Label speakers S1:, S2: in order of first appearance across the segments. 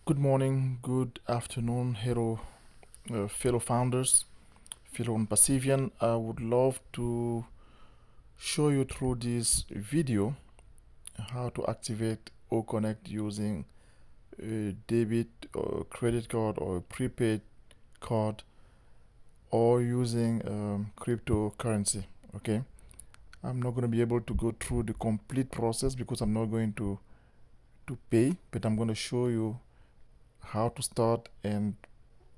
S1: Good morning, good afternoon, fellow founders, fellow Pacifian. I would love to show you through this video how to activate OConnect using a debit or credit card or a prepaid card or using cryptocurrency. Okay, I'm not going to be able to go through the complete process because I'm not going to pay, but I'm going to show you how to start and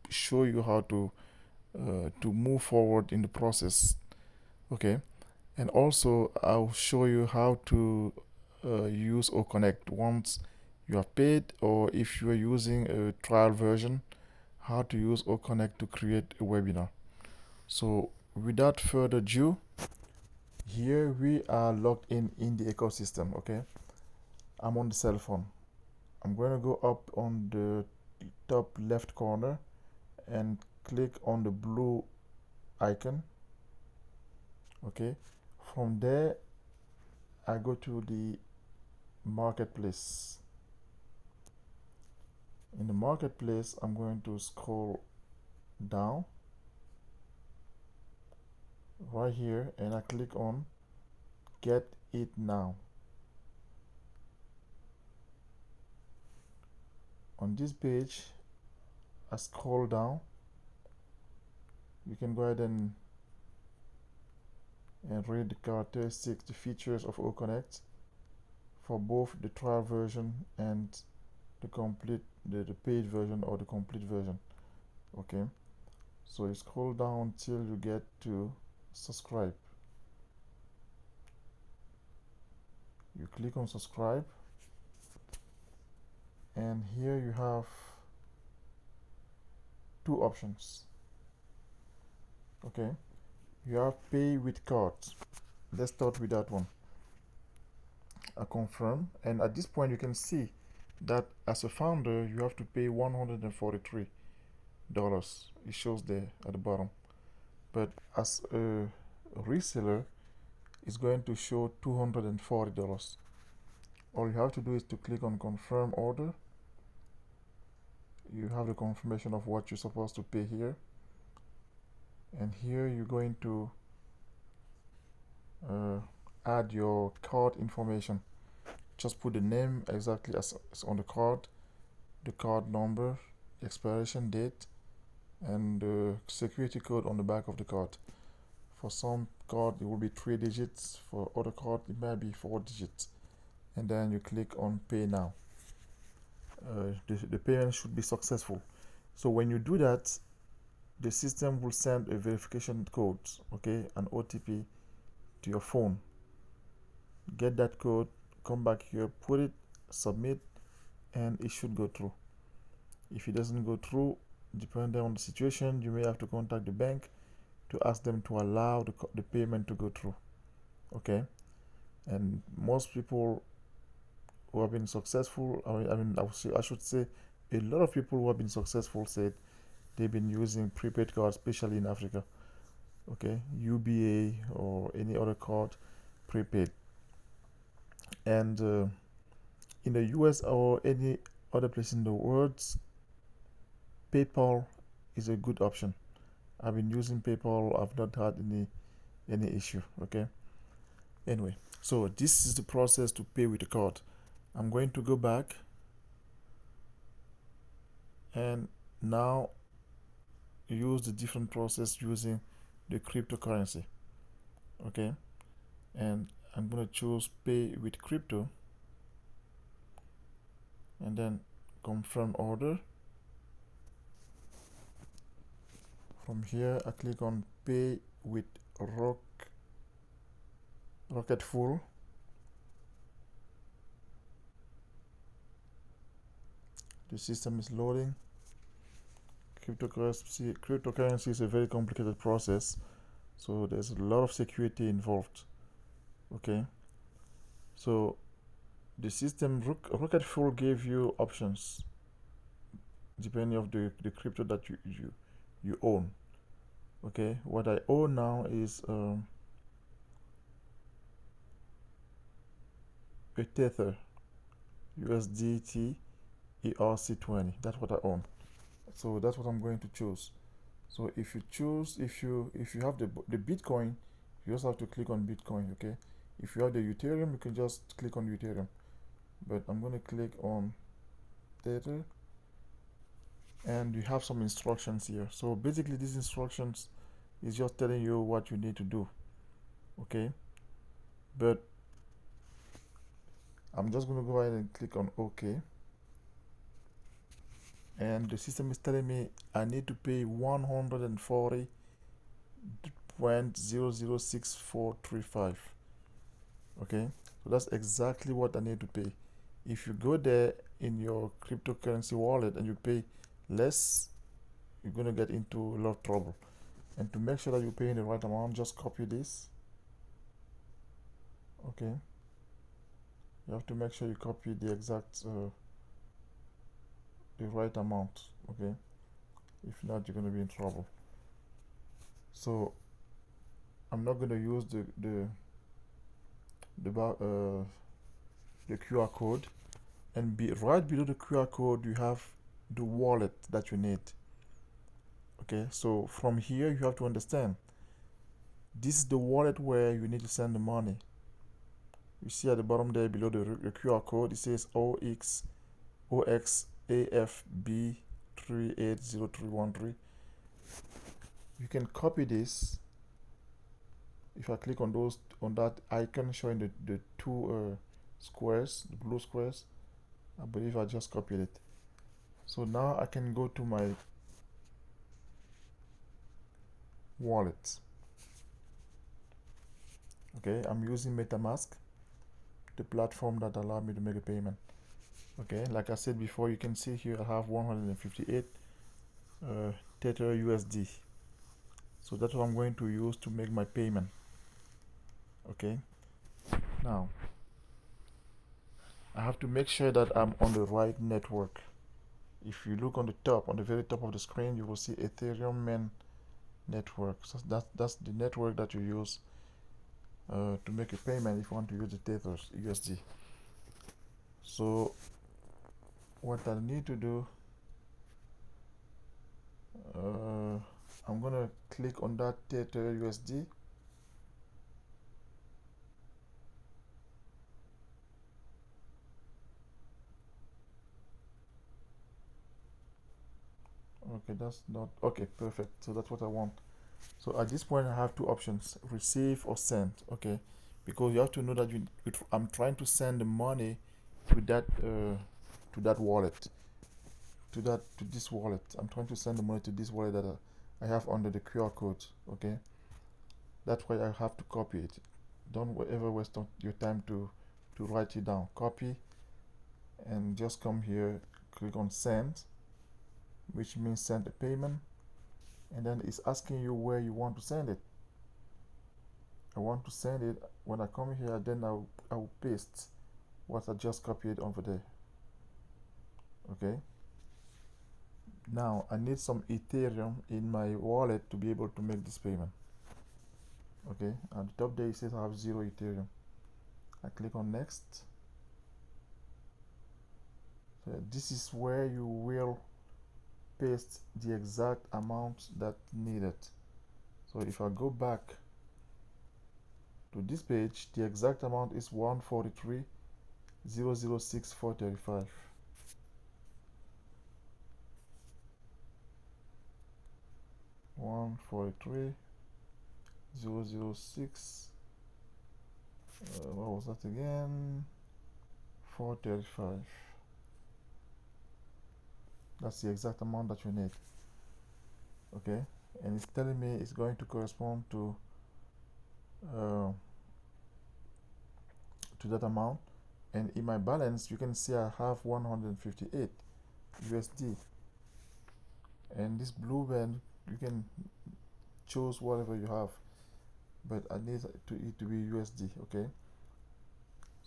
S1: show you how to move forward in the process. Okay, and also I'll show you how to use OConnect once you have paid, or if you are using a trial version, how to use OConnect to create a webinar. So without further ado, here we are logged in the ecosystem. Okay, I'm on the cell phone. I'm going to go up on the top left corner and click on the blue icon. Okay, from there I go to the marketplace. In the marketplace, I'm going to scroll down right here and I click on get it now. On this page, I scroll down. You can go ahead and read the characteristics, the features of OConnect for both the trial version and the paid version or the complete version. Okay, so you scroll down till you get to subscribe. You click on subscribe, and here you have two options. Okay, you have pay with cards. Let's start with that one. I confirm, and at this point you can see that as a founder you have to pay $143. It shows there at the bottom, but as a reseller it's going to show $240. All you have to do is to click on confirm order. You have the confirmation of what you're supposed to pay here, and here you're going to add your card information. Just put the name exactly as on the card number, expiration date, and the security code on the back of the card. For some card it will be 3 digits, for other card it might be 4 digits, and then you click on pay now. The payment should be successful. So when you do that, the system will send a verification code, okay, an OTP to your phone. Get that code, come back here, put it, submit, and it should go through. If it doesn't go through, depending on the situation, you may have to contact the bank to ask them to allow the payment to go through. Okay, and most people who have been successful, I should say a lot of people who have been successful said they've been using prepaid cards, especially in Africa. Okay, UBA or any other card, prepaid. And in the US or any other place in the world, PayPal is a good option. I've been using PayPal. I've not had any issue. Okay. Anyway, so this is the process to pay with a card. I'm going to go back and now use the different process using the cryptocurrency. Okay, and I'm going to choose pay with crypto and then confirm order. From here I click on pay with Rocketful. The system is loading. Cryptocurrency is a very complicated process, so there's a lot of security involved. Okay, so the system Rocketful gave you options depending of the crypto that you own. Okay, what I own now is a Tether USDT ERC20. That's what I own. So that's what I'm going to choose. So if you choose, if you have the Bitcoin, you just have to click on Bitcoin. Okay. If you have the Ethereum, you can just click on Ethereum. But I'm going to click on Tether, and you have some instructions here. So basically, these instructions is just telling you what you need to do. Okay. But I'm just going to go ahead and click on OK. And the system is telling me I need to pay 140.006435. Okay, so that's exactly what I need to pay. If you go there in your cryptocurrency wallet and you pay less, you're going to get into a lot of trouble. And to make sure that you're paying the right amount, just copy this. Okay, you have to make sure you copy the exact the right amount. Okay, if not, you're going to be in trouble. So I'm not going to use the QR code, and right below the QR code you have the wallet that you need. Okay, so from here you have to understand this is the wallet where you need to send the money. You see at the bottom there below the QR code, it says OXAFB380313. You can copy this. If I click on that icon showing the two squares, the blue squares, I believe I just copied it. So now I can go to my wallet. Okay, I'm using MetaMask, the platform that allowed me to make a payment. Okay, like I said before, you can see here I have 158 Tether USD. So that's what I'm going to use to make my payment. Okay, now I have to make sure that I'm on the right network. If you look on the top, on the very top of the screen, you will see Ethereum main network. So that's the network that you use to make a payment if you want to use the Tether USD. So what I need to do, I'm gonna click on that Tether USD. Okay, that's not okay. Perfect. So that's what I want. So at this point, I have two options: receive or send. Okay, because you have to know that I'm trying to send the money to that wallet, to this wallet. I'm trying to send the money to this wallet that I have under the QR code. Okay, that's why I have to copy it. Don't ever waste your time to write it down. Copy and just come here, click on send, which means send a payment, and then it's asking you where you want to send it. I want to send it. When I come here, then I will paste what I just copied over there. Okay, now I need some Ethereum in my wallet to be able to make this payment. Okay, at the top there it says I have 0 Ethereum. I click on next. So this is where you will paste the exact amount that needed. So if I go back to this page, the exact amount is 143,006,435. 143,006. What was that again? 435. That's the exact amount that you need. Okay, and it's telling me it's going to correspond to that amount. And in my balance, you can see I have 158 USD. And this blue band, you can choose whatever you have, but I need it to be USD. Okay,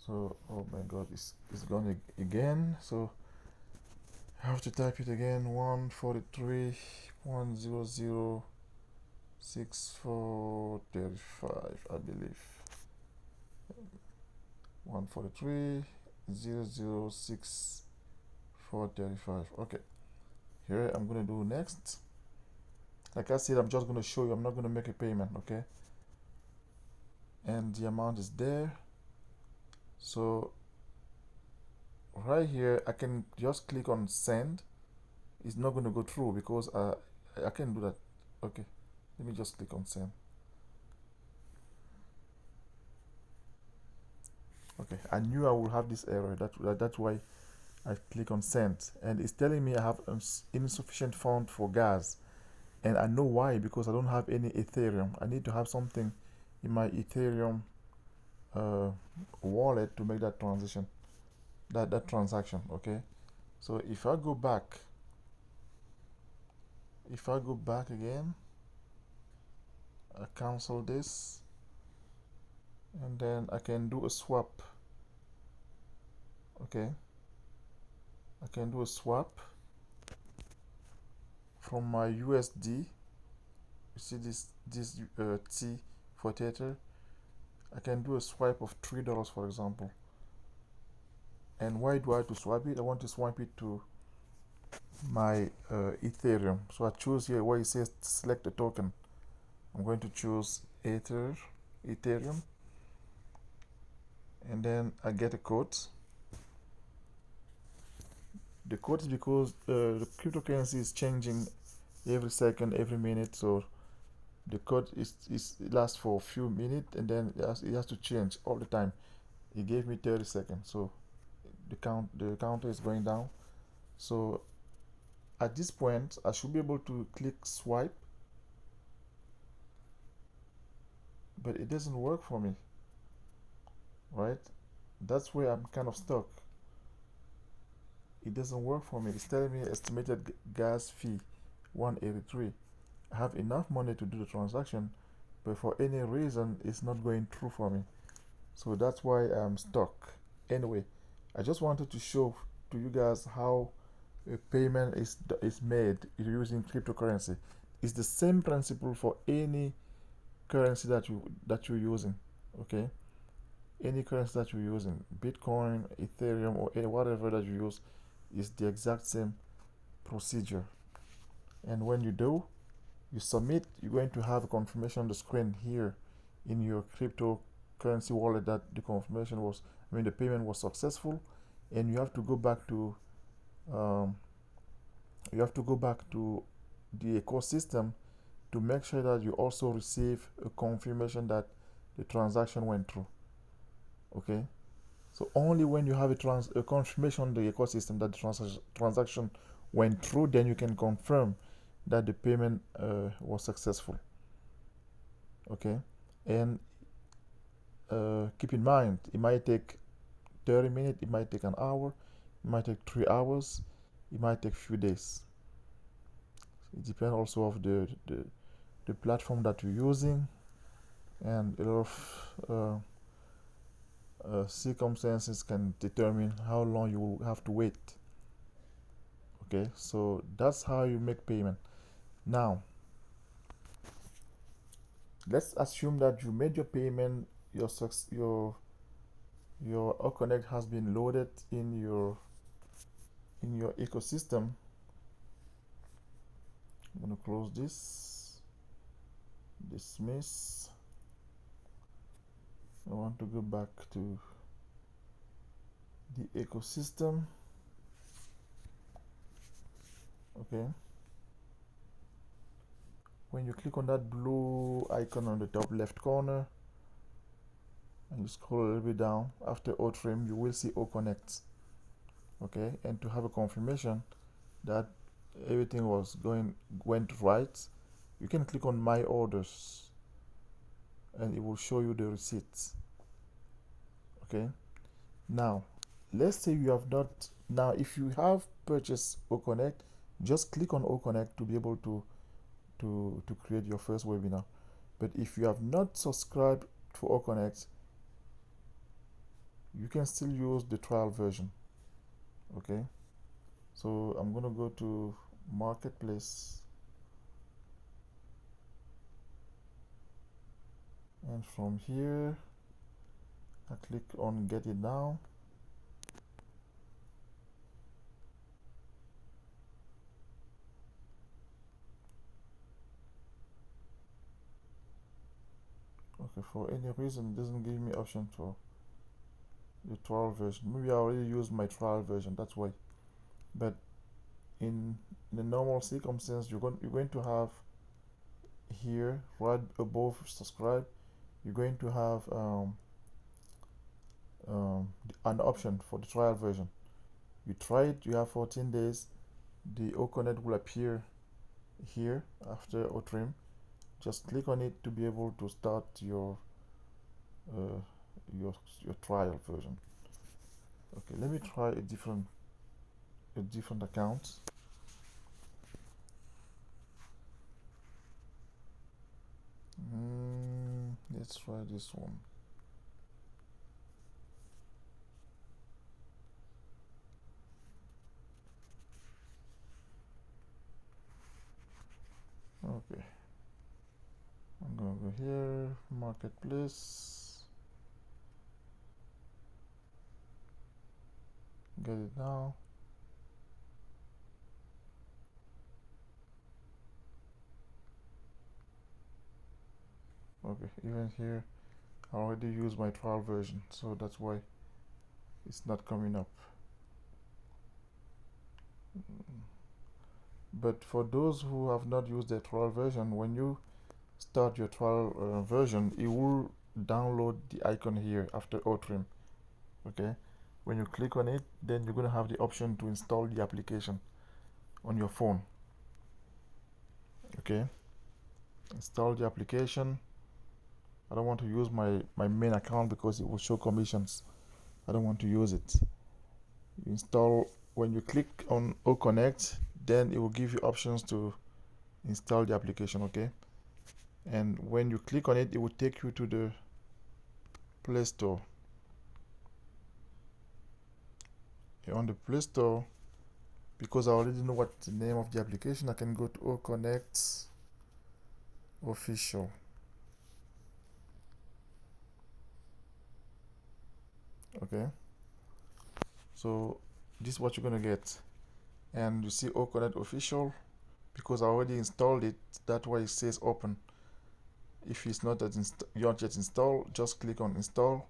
S1: so oh my god, it's gone again. So I have to type it again: 143,100,6435, I believe. 143,006,435. 34.35. Okay, here I'm gonna do next. Like I said, I'm just gonna show you, I'm not gonna make a payment. Okay, and the amount is there. So right here I can just click on send. It's not going to go through because I can do that. Okay, let me just click on send. Okay, I knew I would have this error. That's why I click on send, and it's telling me I have insufficient fund for gas, and I know why, because I don't have any Ethereum. I need to have something in my Ethereum wallet to make that transition, that transaction. Okay, so if I go back again, I cancel this, and then I can do a swap. Okay, I can do a swap from my USD. You see this T for Tether. I can do a swipe of $3, for example. And why do I have to swipe it? I want to swipe it to my Ethereum. So I choose here where it says select a token. I'm going to choose Ethereum, and then I get a code. The code is because the cryptocurrency is changing every second, every minute, so the code it lasts for a few minutes, and then it has to change all the time. It gave me 30 seconds, so the counter is going down. So at this point I should be able to click swipe, but it doesn't work for me, right? That's where I'm kind of stuck. It doesn't work for me. It's telling me estimated gas fee 183. I have enough money to do the transaction, but for any reason it's not going through for me. So that's why I'm stuck. Anyway, I just wanted to show to you guys how a payment is made using cryptocurrency. It's the same principle for any currency that you're using. Okay, any currency that you're using, Bitcoin, Ethereum, or whatever that you use, is the exact same procedure. And when you do, you submit, you're going to have a confirmation on the screen here in your cryptocurrency wallet that the confirmation was, the payment was successful. And you have to go back to um, the ecosystem to make sure that you also receive a confirmation that the transaction went through. Okay, so only when you have a confirmation on the ecosystem that the transaction went through, then you can confirm that the payment was successful. Okay, and keep in mind, it might take 30 minutes, it might take an hour, it might take 3 hours, it might take a few days. It depends also of the platform that you're using, and a lot of circumstances can determine how long you will have to wait. Okay, so that's how you make payment. Now let's assume that you made your payment, your Oconnect has been loaded in your ecosystem. I'm going to close this, dismiss. I want to go back to the ecosystem. Okay, when you click on that blue icon on the top left corner and you scroll a little bit down, after Outrim you will see Oconnect. Okay, and to have a confirmation that everything went right, you can click on my orders and it will show you the receipts. Okay, now let's say you have not, now if you have purchased Oconnect, just click on Oconnect to be able to create your first webinar. But if you have not subscribed to Oconnect, you can still use the trial version. Okay, so I'm gonna go to Marketplace, and from here I click on Get It Now. Okay, for any reason it doesn't give me option for the trial version. Maybe I already used my trial version, that's why. But in the normal circumstance, you're going to have here right above subscribe, you're going to have an option for the trial version. You try it, you have 14 days. The OConnect will appear here after OTrim. Just click on it to be able to start your uh, your trial version. Okay, let me try a different account. Let's try this one. Okay, I'm gonna go here, marketplace, get it now. Okay, even here I already used my trial version, so that's why it's not coming up. But for those who have not used the trial version, when you start your trial version, it will download the icon here after OTrim. Okay, when you click on it, then you're going to have the option to install the application on your phone. Okay, install the application. I don't want to use my main account because it will show commissions. I don't want to use it. You install, when you click on OConnect, then it will give you options to install the application. Okay, and when you click on it, it will take you to the Play Store. On the Play Store, because I already know what the name of the application, I can go to OConnect Official. Okay, so this is what you're gonna get, and you see OConnect Official. Because I already installed it, that's why it says open. If it's not yet installed, just click on install,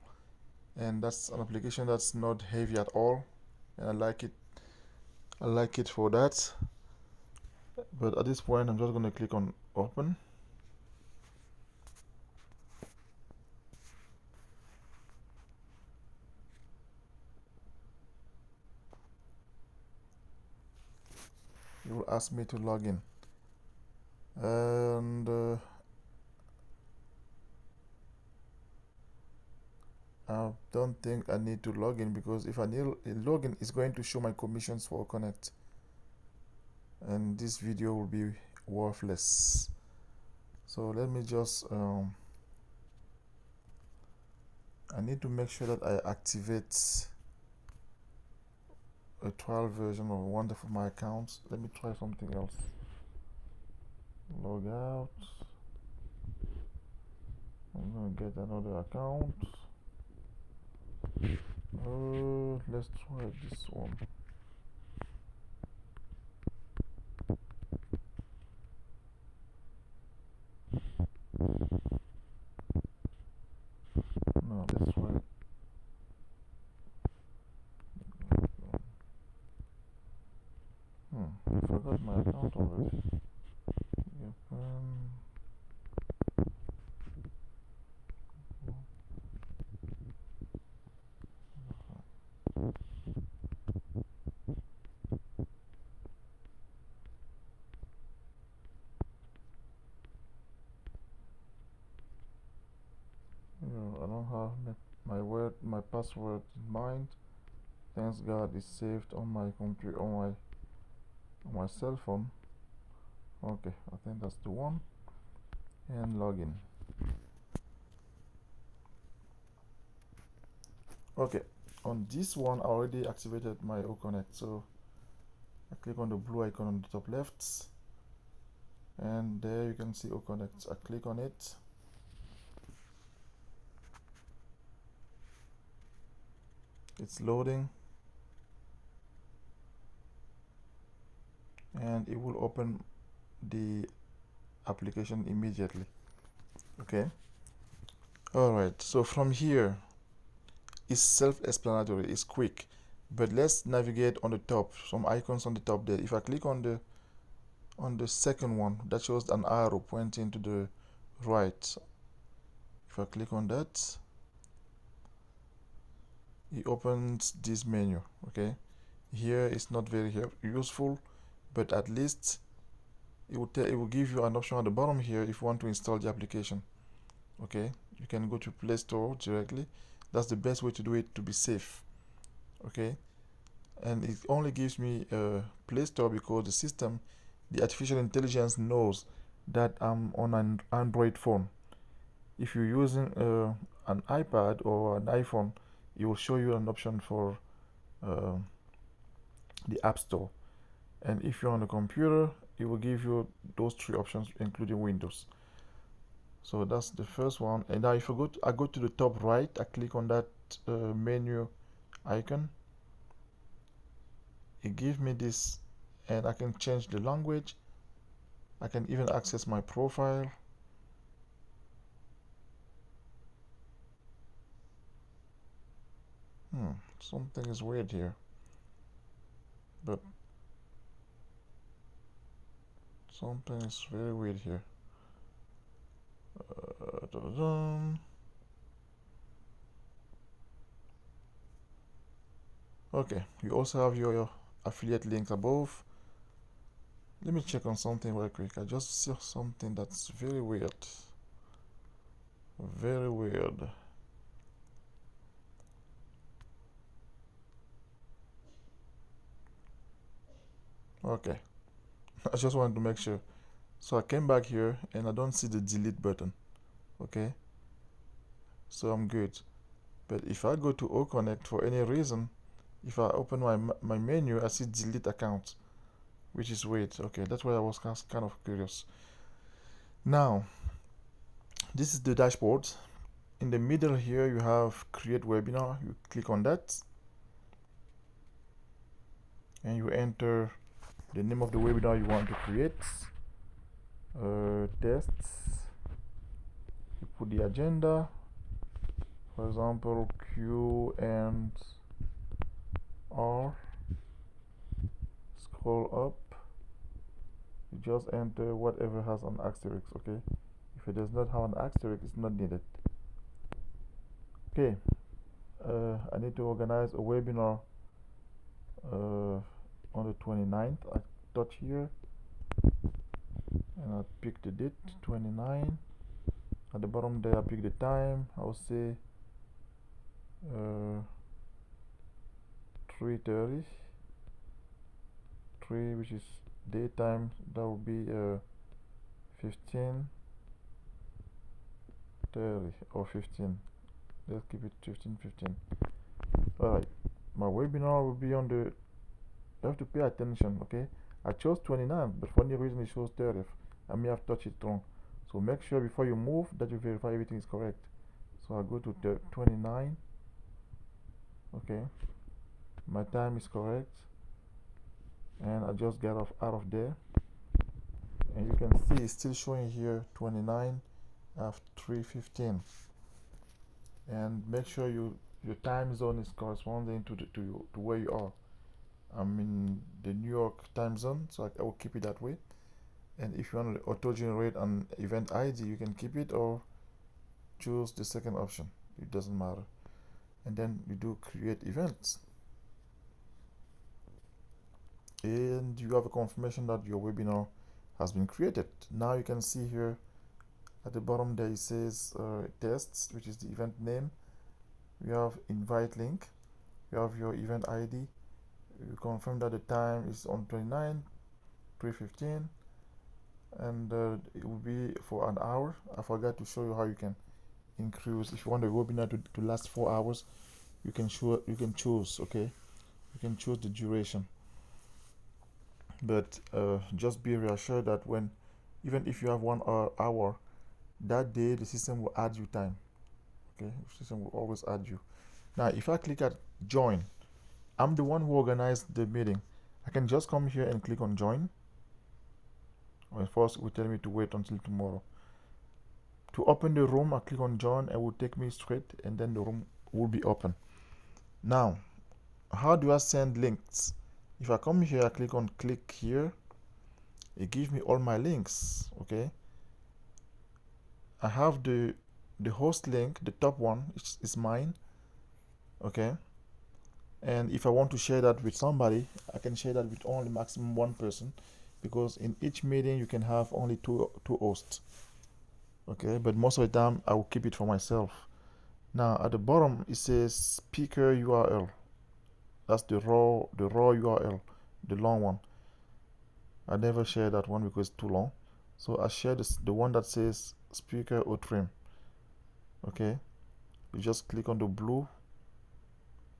S1: and that's an application that's not heavy at all, and I like it for that. But at this point, I'm just going to click on open. It will ask me to log in, and I don't think I need to log in, because if I need a login, it's going to show my commissions for Connect, and this video will be worthless. So let me just I need to make sure that I activate a trial version of one of my accounts. Let me try something else. Log out. I'm gonna get another account. Let's try this one. No, let's try. I forgot my account already. Yep. I don't have my password in mind. Thanks God it's saved on my computer, on my cell phone. Okay, I think that's the one. And login. Okay, on this one I already activated my OConnect, so I click on the blue icon on the top left, and there you can see OConnect. I click on it. It's loading, and it will open the application immediately. Okay, Alright, so from here it's self-explanatory, it's quick, but let's navigate on the top, some icons on the top there. If I click on the second one that shows an arrow pointing to the right, if I click on that, it opens this menu. Okay, here it's not very useful, but at least it will give you an option at the bottom here if you want to install the application. Okay, you can go to Play Store directly. That's the best way to do it to be safe. Okay, and it only gives me Play Store because the artificial intelligence knows that I'm on an Android phone. If you're using an iPad or an iPhone, it will show you an option for uh, the App Store. And if you're on a computer, it will give you those three options, including Windows. So that's the first one. And now if I go to the top right, I click on that menu icon. It gives me this, and I can change the language. I can even access my profile. Something is weird here, but something is very weird here. Okay, you also have your affiliate links above. Let me check on something real quick. I just saw something that's very weird. Very weird. Okay, I just wanted to make sure. So I came back here and I don't see the delete button. Okay, so I'm good. But if I go to OConnect for any reason, if I open my menu, I see delete account, which is weird. Okay, that's why I was kind of curious. Now, this is the dashboard. In the middle here, you have create webinar. You click on that and you enter the name of the webinar you want to create. Tests. You put the agenda. For example, Q and R. Scroll up. You just enter whatever has an asterisk. Okay, if it does not have an asterisk, it's not needed. Okay, I need to organize a webinar on the 29th. I touch here and I pick the date, 29. At the bottom there, I pick the time. I'll say 3:30, 3, which is daytime. That will be 15:30 or 15. Let's keep it 15:15. Alright, my webinar will be on the. You have to pay attention, okay? I chose 29, but for any reason it shows 30th. I may have touched it wrong. So make sure before you move that you verify everything is correct. So I go to 29. Okay, my time is correct, and I just get out of there, and you can see it's still showing here 29 at 3:15. And make sure your time zone is corresponding to where you are. I'm in the New York time zone, so I will keep it that way. And if you want to auto generate an event ID, you can keep it or choose the second option. It doesn't matter. And then you do create events, and you have a confirmation that your webinar has been created. Now you can see here at the bottom there it says tests, which is the event name. You have invite link, you have your event ID, you confirm that the time is on 29 3:15, and it will be for an hour. I forgot to show you how you can increase. If you want the webinar to last 4 hours, you can choose. Okay, you can choose the duration, but just be reassured that even if you have 1 hour that day, the system will add you time. Okay, the system will always add you. Now if I click at join, I'm the one who organized the meeting. I can just come here and click on join. Well, first it will tell me to wait until tomorrow. To open the room, I click on join, it will take me straight, and then the room will be open. Now, how do I send links? If I come here, I click here, it gives me all my links. Okay, I have the host link, the top one is mine. Okay, and if I want to share that with somebody, I can share that with only maximum one person, because in each meeting you can have only two hosts. Okay, but most of the time I will keep it for myself. Now at the bottom it says speaker URL. That's the raw URL, the long one. I never share that one because it's too long, so I share the one that says speaker Outram. Okay, you just click on the blue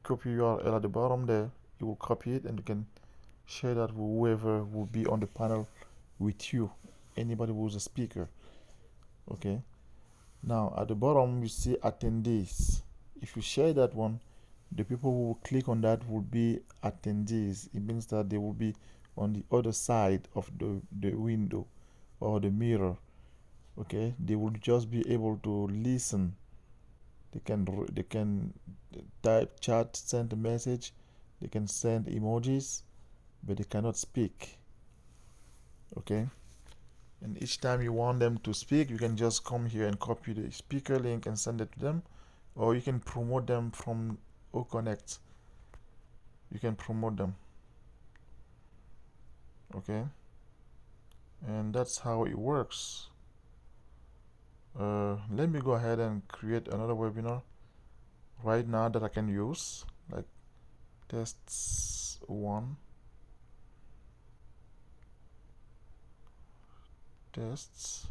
S1: copy URL at the bottom there. You will copy it and you can share that with whoever will be on the panel with you, anybody who's a speaker. Okay, now at the bottom you see attendees. If you share that one, the people who will click on that will be attendees. It means that they will be on the other side of the window or the mirror. Okay, they will just be able to listen. They can type, chat, send a message, they can send emojis, but they cannot speak. Okay, and each time you want them to speak, you can just come here and copy the speaker link and send it to them, or you can promote them from OConnect. You can promote them. Okay, and that's how it works. Let me go ahead and create another webinar right now that I can use, like tests 1, tests.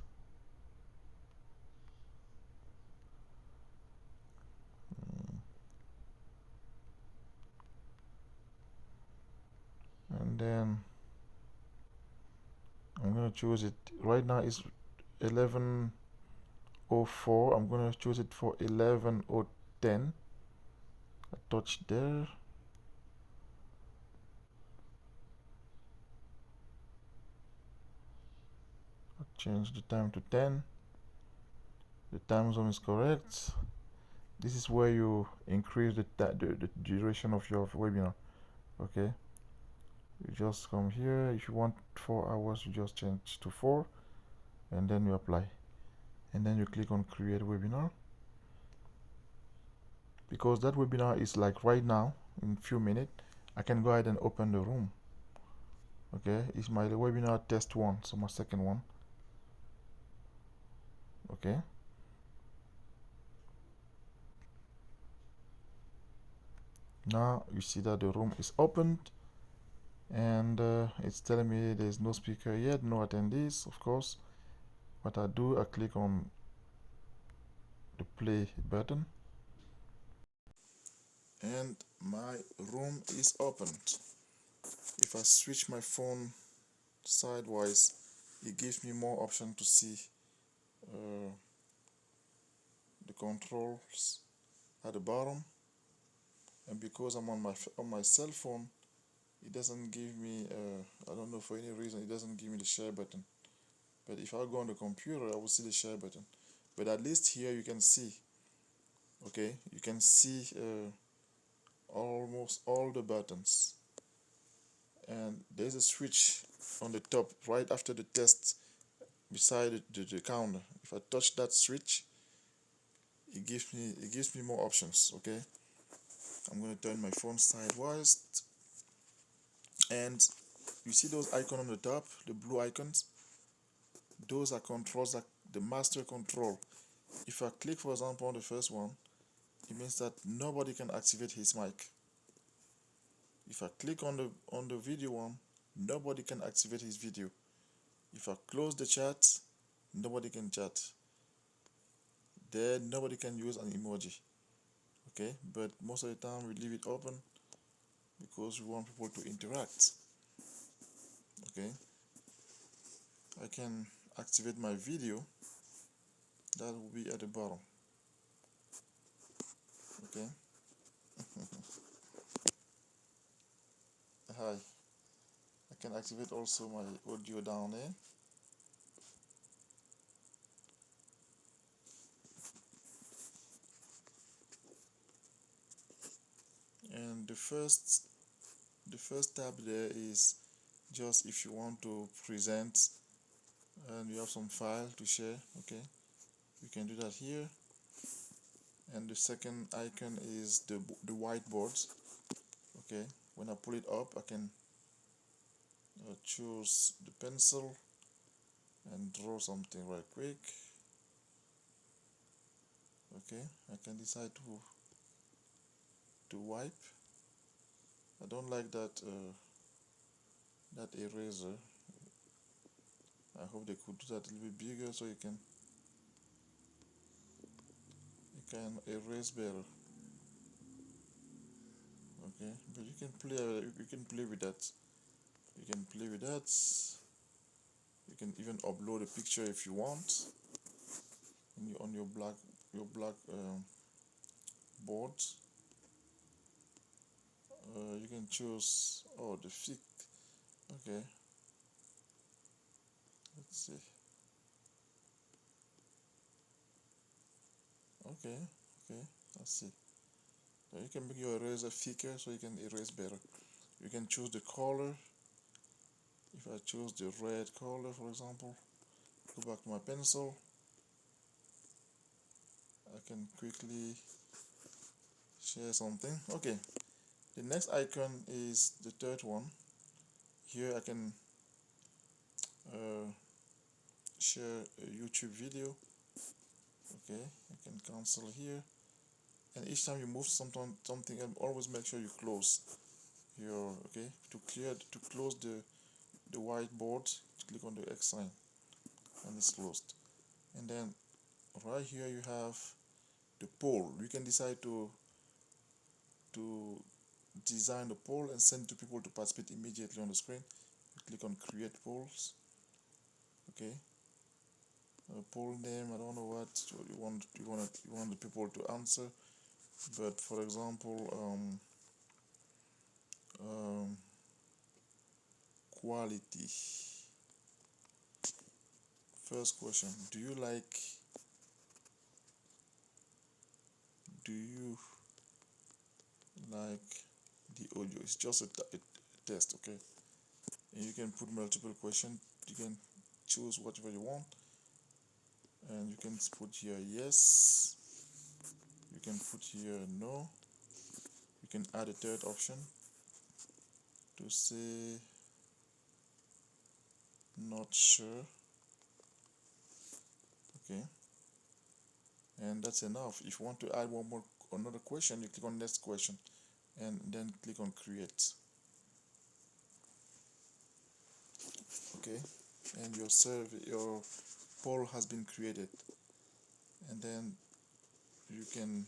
S1: And then I'm gonna choose it. Right now it's 11:04. I'm gonna choose it for 11:10. I touch there. I change the time to 10. The time zone is correct. This is where you increase the duration of your webinar. Okay, you just come here. If you want 4 hours, you just change to 4, and then you apply, and then you click on create webinar. Because that webinar is like right now, in few minutes, I can go ahead and open the room. Okay, it's my webinar test 1, so my second one. Okay, now you see that the room is opened, and it's telling me there's no speaker yet, no attendees. Of course, what I do, I click on the play button, and my room is opened. If I switch my phone sidewise, it gives me more option to see the controls at the bottom. And because I'm on my cell phone, it doesn't give me I don't know, for any reason it doesn't give me the share button. But if I go on the computer, I will see the share button. But at least here you can see, okay, you can see almost all the buttons, and there's a switch on the top right after the test beside the counter. If I touch that switch, it gives me more options. Okay, I'm going to turn my phone sideways, and you see those icons on the top, the blue icons. Those are controls, like the master control. If I click, for example, on the first one, it means that nobody can activate his mic. If I click on the video one, nobody can activate his video. If I close the chat, nobody can chat. Then nobody can use an emoji. Okay, but most of the time we leave it open because we want people to interact. Okay, I can activate my video. That will be at the bottom. Okay. Hi. I can activate also my audio down there. first tab there is just if you want to present and you have some file to share. Okay, you can do that here. And the second icon is the whiteboard. Okay, when I pull it up, I can choose the pencil and draw something right quick. Okay, I can decide to wipe. I don't like that eraser. I hope they could do that a little bit bigger so you can erase better. Okay, but you can play with that. You can play with that. You can even upload a picture if you want on your black board. You can choose the fit. Okay, let's see. Okay, let's see. So you can make your eraser thicker so you can erase better. You can choose the color. If I choose the red color, for example, go back to my pencil. I can quickly share something. Okay, the next icon is the third one. Here I can share a YouTube video. Okay, I can cancel here, and each time you move something, and always make sure you close your. Okay, to close the whiteboard, click on the X sign, and it's closed. And then right here you have the poll. You can decide to design the poll and send to people to participate immediately on the screen. You click on create polls. Okay, poll name, I don't know what you want the people to answer, but for example quality. First question, do you like the audio? It's just a test. Okay, and you can put multiple questions. You can choose whatever you want, and you can put here yes, you can put here no, you can add a third option to say not sure. Okay, and that's enough. If you want to add another question, you click on next question and then click on create. Okay, and your poll has been created, and then you can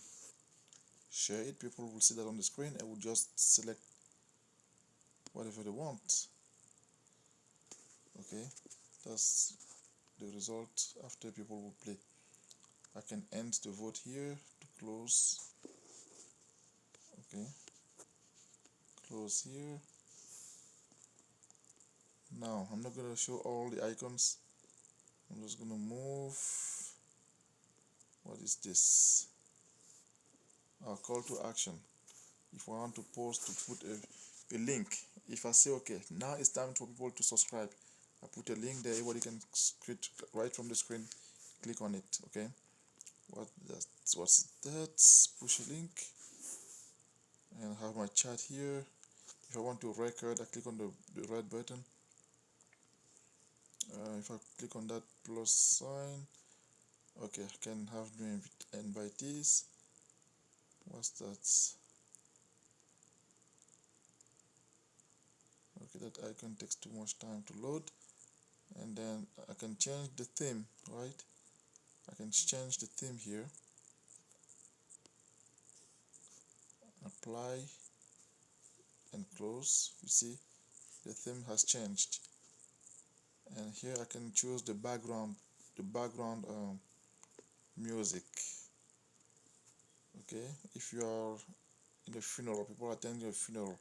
S1: share it. People will see that on the screen and will just select whatever they want. Okay, that's the result after people will play. I can end the vote here to close. Okay, close here. Now I'm not gonna show all the icons. I'm just gonna move. What is this? Our call to action. If I want to post, to put a link, if I say okay, now it's time for people to subscribe, I put a link there. Everybody can click right from the screen, click on it. Okay, what's that? Push a link and have my chat here. If I want to record, I click on the red button. If I click on that plus sign, okay, I can have new invitees. What's that? Okay, that icon takes too much time to load. And then I can change the theme, right? I can change the theme here, apply and close. You see the theme has changed, and here I can choose the background music. Okay, if you are in a funeral, people attending a funeral,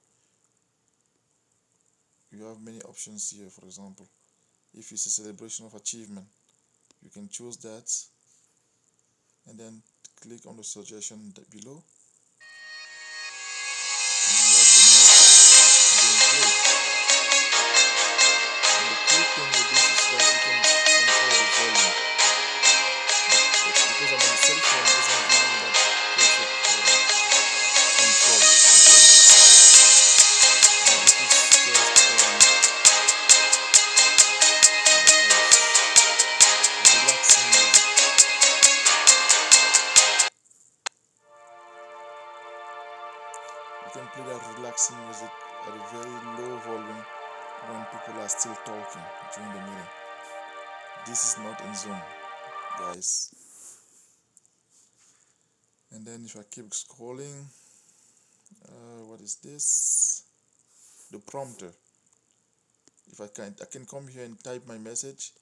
S1: you have many options here. For example, if it's a celebration of achievement, you can choose that and then click on the suggestion below, and you have at a very low volume when people are still talking during the meeting. This is not in Zoom, guys. And then if I keep scrolling, what is this? The prompter. If I can come here and type my message.